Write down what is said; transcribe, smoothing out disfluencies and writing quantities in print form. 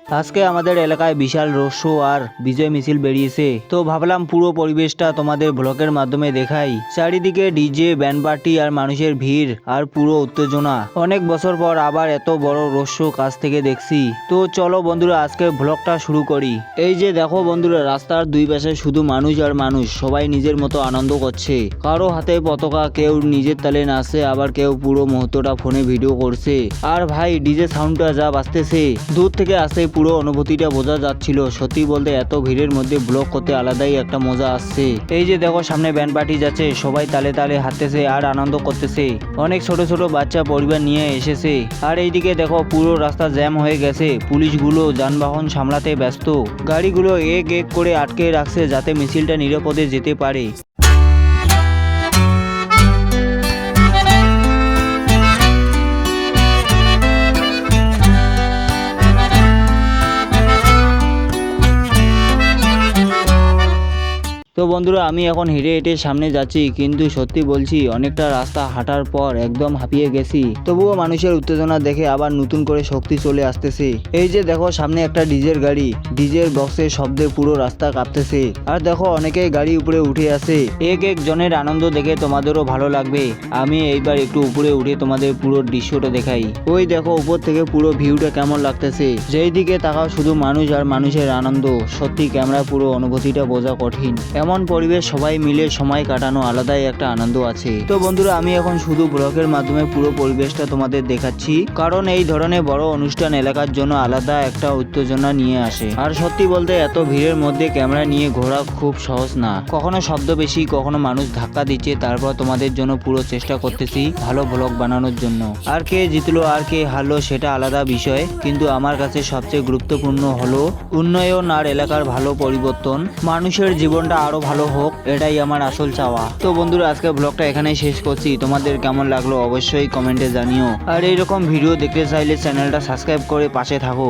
আজকে আমাদের এলাকায় বিশাল রোড শো আর বিজয় মিছিল বেরিয়েছে, তো ভাবলাম পুরো পরিবেশটা তোমাদের ব্লগের মাধ্যমে দেখাই। চারিদিকে ডিজে, ব্যান্ড পার্টি আর মানুষের ভিড় আর পুরো উত্তেজনা। অনেক বছর পর আবার এত বড় রোড শো কাছ থেকে দেখছি। তো চলো বন্ধুরা আজকে ব্লগটা শুরু করি। এই যে দেখো বন্ধুরা, রাস্তার দুই পাশে শুধু মানুষ আর মানুষ, সবাই নিজের মতো আনন্দ করছে। কারো হাতে পতাকা, কেউ নিজের তালে নাচছে, আবার কেউ পুরো মুহূর্তটা ফোনে ভিডিও করছে। আর ভাই ডিজে সাউন্ডটা যা বাজতেছে, দূর থেকে আসতে পুরো অনুভূতিটা বোঝা যাচ্ছিল। সত্যি বলতে এত ভিড়ের মধ্যে ব্লগ করতে আলাদাই একটা মজা আসছে। এই যে দেখো সামনে ব্যান্ড পার্টি যাচ্ছে, সবাই তালে তালে হাঁটতেছে আর আনন্দ করতেছে। অনেক ছোট ছোট বাচ্চা পরিবার নিয়ে এসেছে। আর এইদিকে দেখো পুরো রাস্তা জ্যাম হয়ে গেছে, পুলিশগুলো যানবাহন সামলাতে ব্যস্ত। গাড়িগুলো এক এক করে আটকে রাখছে যাতে মিছিলটা নিরাপদে যেতে পারে। তো বন্ধুরা আমি এখন হেঁটে হেঁটে সামনে যাচ্ছি, কিন্তু সত্যি বলছি অনেকটা রাস্তা হাঁটার পর একদম হাঁপিয়ে গেছি। তবুও মানুষের উত্তেজনা দেখে আবার নতুন করে শক্তি চলে আসতেছে। এই যে দেখো সামনে একটা ডিজের গাড়ি, ডিজের বক্সের শব্দে পুরো রাস্তা কাঁপতেছে। আর দেখো অনেকেই গাড়ি উপরে উঠে আছে। এক এক জনের আনন্দ দেখে তোমাদেরও ভালো লাগবে। আমি এইবার একটু উপরে উঠে তোমাদের পুরো দৃশ্যটা দেখাই। ওই দেখো উপর থেকে পুরো ভিউটা কেমন লাগতেছে। যেই দিকে তাকাও শুধু মানুষ আর মানুষের আনন্দ। সত্যি ক্যামেরা পুরো অনুভূতিটা বোঝা কঠিন। এমন পরিবেশ সবাই মিলে সময় কাটানো আলাদাই একটা আনন্দ আছে। তো বন্ধুরা আমি এখন শুধু ব্লগের মাধ্যমে পুরো পরিবেশটা তোমাদের দেখাচ্ছি, কারণ এই ধরনের বড় অনুষ্ঠান এলাকার জন্য আলাদা একটা উত্তেজনা নিয়ে আসে। আর সত্যি বলতে এত ভিড়ের মধ্যে ক্যামেরা নিয়ে ঘোরা খুব সহজ না। কখনো শব্দ বেশি, কখনো মানুষ ধাক্কা দিচ্ছে, তারপর তোমাদের জন্য পুরো চেষ্টা করতেছি ভালো ব্লগ বানানোর জন্য। আর কে জিতলো আর কে হারলো সেটা আলাদা বিষয়, কিন্তু আমার কাছে সবচেয়ে গুরুত্বপূর্ণ হলো উন্নয়ন আর এলাকার ভালো পরিবর্তন। মানুষের জীবনটা আরো ভালো হোক, এটাই আমার আসল চাওয়া। তো বন্ধুরা আজকে ব্লগটা এখানেই শেষ করছি। তোমাদের কেমন লাগলো অবশ্যই কমেন্টে জানিও। আর এইরকম ভিডিও দেখতে চাইলে চ্যানেলটা সাবস্ক্রাইব করে পাশে থাকো।